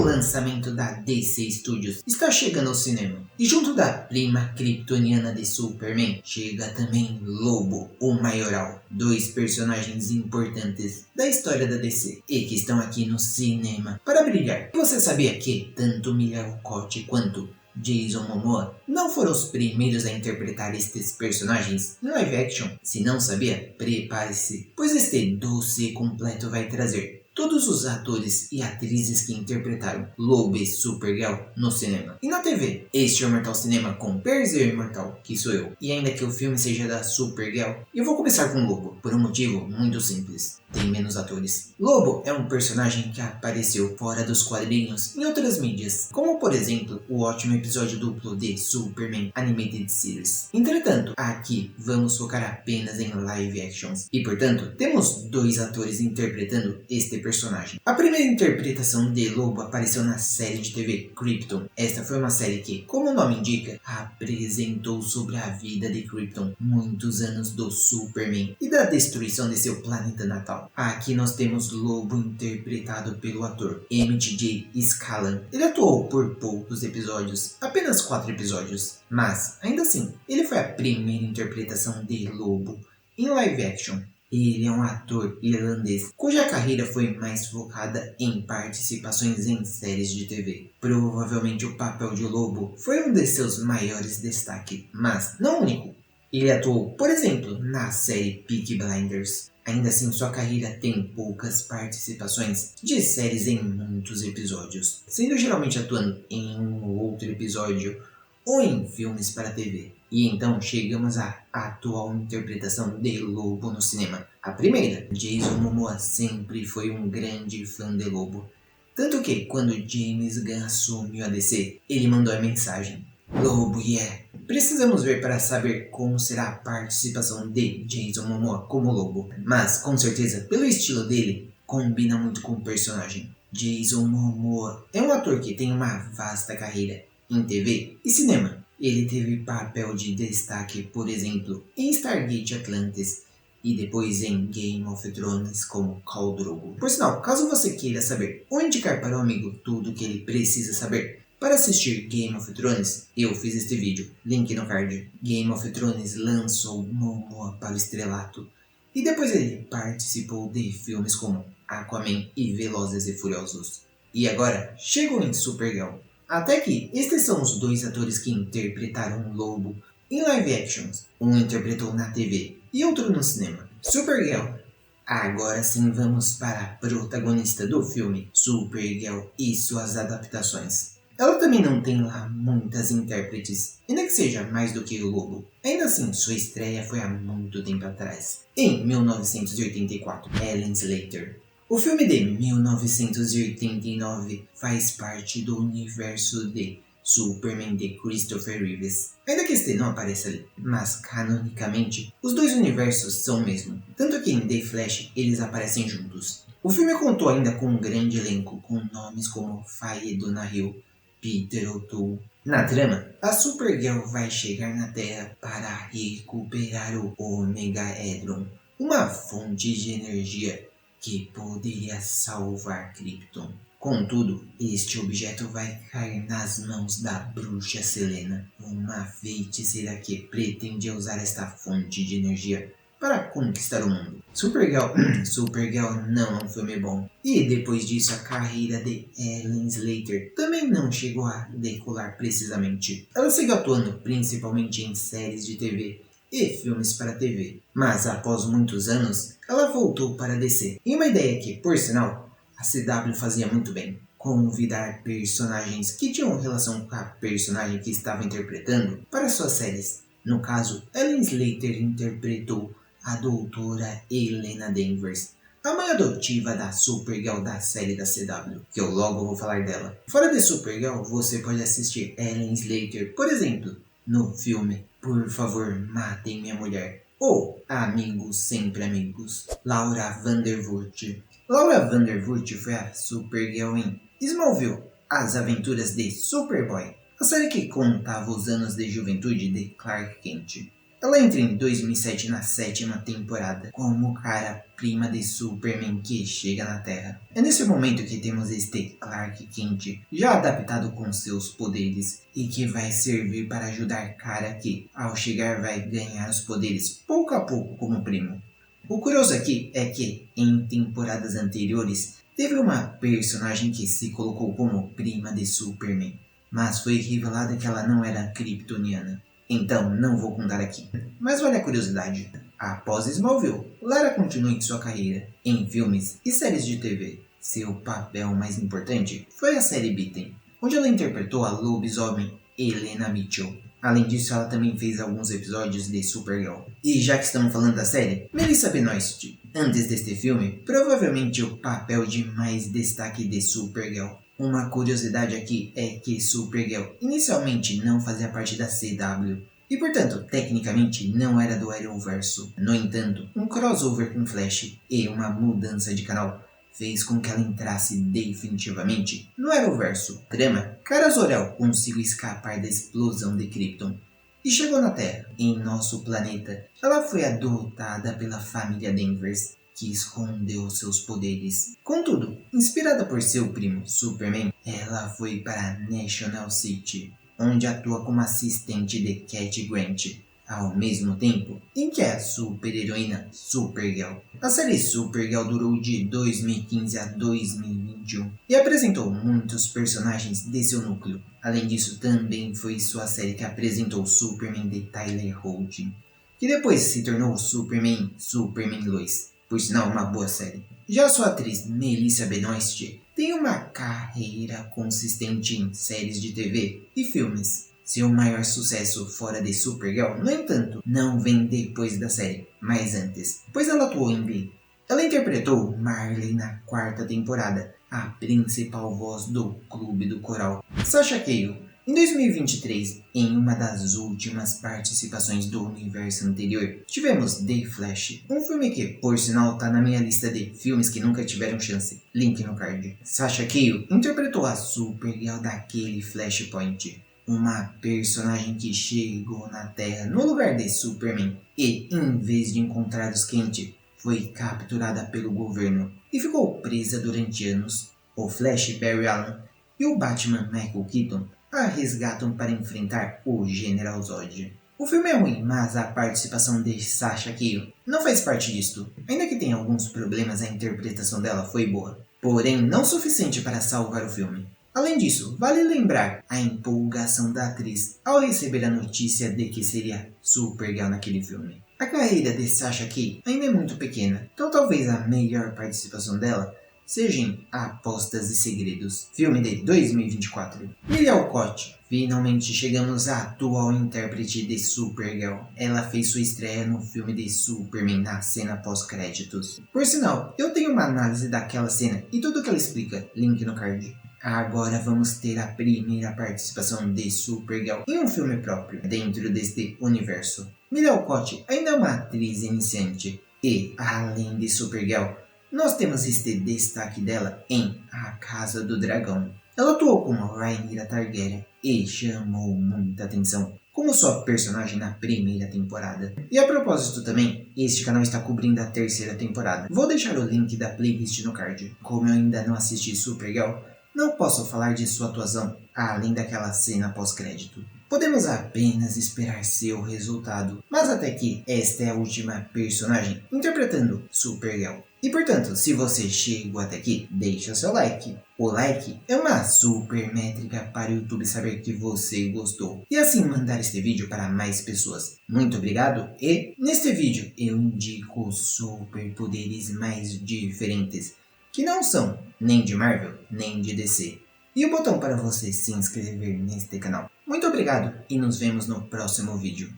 novo lançamento da DC Studios está chegando ao cinema. E junto da prima kryptoniana de Superman, chega também Lobo, o Maioral, dois personagens importantes da história da DC e que estão aqui no cinema para brilhar. Você sabia que tanto Mila Jovovich quanto Jason Momoa não foram os primeiros a interpretar estes personagens em live action? Se não sabia, prepare-se, pois este dossiê completo vai trazer todos os atores e atrizes que interpretaram Lobo e Supergirl no cinema e na TV. Este é o Mortal Cinema com Perzer Imortal, que sou eu. E ainda que o filme seja da Supergirl, eu vou começar com Lobo, por um motivo muito simples. Tem menos atores. Lobo é um personagem que apareceu fora dos quadrinhos em outras mídias, como por exemplo o ótimo episódio duplo de Superman Animated Series. Entretanto, aqui vamos focar apenas em live actions e portanto temos dois atores interpretando este personagem. A primeira interpretação de Lobo apareceu na série de TV Krypton. Esta foi uma série que, como o nome indica, apresentou sobre a vida de Krypton, muitos anos do Superman e da destruição de seu planeta natal. Aqui nós temos Lobo interpretado pelo ator Emmett J. Scanlan. Ele atuou por poucos episódios, apenas 4 episódios, mas ainda assim, ele foi a primeira interpretação de Lobo em live action. Ele é um ator irlandês cuja carreira foi mais focada em participações em séries de TV. Provavelmente o papel de Lobo foi um de seus maiores destaques, mas não o único. Ele atuou, por exemplo, na série Peaky Blinders. Ainda assim, sua carreira tem poucas participações de séries em muitos episódios, sendo geralmente atuando em um ou outro episódio ou em filmes para TV. E então chegamos à atual interpretação de Lobo no cinema. A primeira, Jason Momoa sempre foi um grande fã de Lobo. Tanto que, quando James Gunn assumiu a DC, ele mandou a mensagem: Lobo, yeah! Precisamos ver para saber como será a participação de Jason Momoa como Lobo. Mas, com certeza, pelo estilo dele, combina muito com o personagem. Jason Momoa é um ator que tem uma vasta carreira em TV e cinema. Ele teve papel de destaque, por exemplo, em Stargate Atlantis e depois em Game of Thrones como Khal Drogo. Por sinal, caso você queira saber ou indicar para o amigo tudo o que ele precisa saber para assistir Game of Thrones, eu fiz este vídeo, link no card. Game of Thrones lançou Momoa para o estrelato e depois ele participou de filmes como Aquaman e Velozes e Furiosos. E agora chegou em Supergirl. Até que estes são os dois atores que interpretaram Lobo em live actions. Um interpretou na TV e outro no cinema. Supergirl. Agora sim vamos para a protagonista do filme, Supergirl e suas adaptações. Ela também não tem lá muitas intérpretes, ainda que seja mais do que o Lobo. Ainda assim, sua estreia foi há muito tempo atrás, em 1984, Ellen Slater. O filme de 1989 faz parte do universo de Superman de Christopher Reeves. Ainda que este não apareça ali, mas canonicamente, os dois universos são o mesmo. Tanto que em The Flash eles aparecem juntos. O filme contou ainda com um grande elenco, com nomes como Faye Donahue, Peter O'Toole. Na trama, a Supergirl vai chegar na Terra para recuperar o Omega Edron, uma fonte de energia que poderia salvar Krypton. Contudo, este objeto vai cair nas mãos da bruxa Selena, uma feiticeira que pretende usar esta fonte de energia para conquistar o mundo. Supergirl não é um filme bom. E depois disso, a carreira de Ellen Slater também não chegou a decolar precisamente. Ela seguiu atuando principalmente em séries de TV e filmes para TV. Mas após muitos anos, ela voltou para DC. E uma ideia que, por sinal, a CW fazia muito bem: convidar personagens que tinham relação com a personagem que estava interpretando para suas séries. No caso, Ellen Slater interpretou a doutora Helena Danvers, a mãe adotiva da Supergirl da série da CW, que eu logo vou falar dela. Fora de Supergirl, você pode assistir Ellen Slater, por exemplo, no filme Por Favor, Matem Minha Mulher, ou Amigos Sempre Amigos. Laura Vandervoort. Laura Vandervoort foi a Supergirl em Smallville, As Aventuras de Superboy, a série que contava os anos de juventude de Clark Kent. Ela entra em 2007 na 7ª temporada, como cara-prima de Superman que chega na Terra. É nesse momento que temos este Clark Kent, já adaptado com seus poderes, e que vai servir para ajudar Kara que, ao chegar, vai ganhar os poderes pouco a pouco como primo. O curioso aqui é que, em temporadas anteriores, teve uma personagem que se colocou como prima de Superman, mas foi revelado que ela não era kryptoniana. Então não vou contar aqui. Mas vale a curiosidade. Após Smallville, Lara continua em sua carreira em filmes e séries de TV. Seu papel mais importante foi a série Beaten, onde ela interpretou a lobisomem Helena Mitchell. Além disso, ela também fez alguns episódios de Supergirl. E já que estamos falando da série, Melissa Benoist. Antes deste filme, provavelmente o papel de mais destaque de Supergirl. Uma curiosidade aqui é que Supergirl inicialmente não fazia parte da CW e, portanto, tecnicamente não era do Arrowverso. No entanto, um crossover com Flash e uma mudança de canal fez com que ela entrasse definitivamente no Arrowverso. Trama: Kara Zor-El conseguiu escapar da explosão de Krypton e chegou na Terra. Em nosso planeta, ela foi adotada pela família Danvers, que escondeu seus poderes. Contudo, inspirada por seu primo Superman, ela foi para National City, onde atua como assistente de Cat Grant, ao mesmo tempo em que é a super-heroína Supergirl. A série Supergirl durou de 2015 a 2021 e apresentou muitos personagens de seu núcleo. Além disso, também foi sua série que apresentou Superman de Tyler Holt, que depois se tornou Superman Lois. Por sinal, uma boa série. Já sua atriz Melissa Benoist tem uma carreira consistente em séries de TV e filmes. Seu maior sucesso fora de Supergirl, no entanto, não vem depois da série, mas antes, pois ela atuou em Glee. Ela interpretou Marley na 4ª temporada, a principal voz do Clube do Coral. Sasha Calle. Em 2023, em uma das últimas participações do universo anterior, tivemos The Flash, um filme que, por sinal, tá na minha lista de filmes que nunca tiveram chance. Link no card. Sasha Calle interpretou a Supergirl daquele Flashpoint, uma personagem que chegou na Terra no lugar de Superman e, em vez de encontrar os Kent, foi capturada pelo governo e ficou presa durante anos. O Flash, Barry Allen, e o Batman, Michael Keaton, a resgatam para enfrentar o General Zod. O filme é ruim, mas a participação de Sasha Calle não faz parte disto. Ainda que tenha alguns problemas, a interpretação dela foi boa, porém não suficiente para salvar o filme. Além disso, vale lembrar a empolgação da atriz ao receber a notícia de que seria Supergirl naquele filme. A carreira de Sasha Calle ainda é muito pequena, então talvez a melhor participação dela seja em Apostas e Segredos, filme de 2024. Mila Alcott. Finalmente chegamos à atual intérprete de Supergirl. Ela fez sua estreia no filme de Superman na cena pós-créditos. Por sinal, eu tenho uma análise daquela cena e tudo que ela explica, link no card. Agora vamos ter a primeira participação de Supergirl em um filme próprio, dentro deste universo. Mila Alcott ainda é uma atriz iniciante e, além de Supergirl, nós temos este destaque dela em A Casa do Dragão. Ela atuou como Rhaenyra Targaryen e chamou muita atenção como sua personagem na primeira temporada. E a propósito também, este canal está cobrindo a 3ª temporada. Vou deixar o link da playlist no card. Como eu ainda não assisti Supergirl, não posso falar de sua atuação, além daquela cena pós-crédito. Podemos apenas esperar seu resultado, mas até aqui esta é a última personagem interpretando Supergirl. E portanto, se você chegou até aqui, deixa seu like. O like é uma super métrica para o YouTube saber que você gostou e assim mandar este vídeo para mais pessoas. Muito obrigado e neste vídeo eu indico superpoderes mais diferentes, que não são nem de Marvel, nem de DC. E o botão para você se inscrever neste canal. Muito obrigado e nos vemos no próximo vídeo.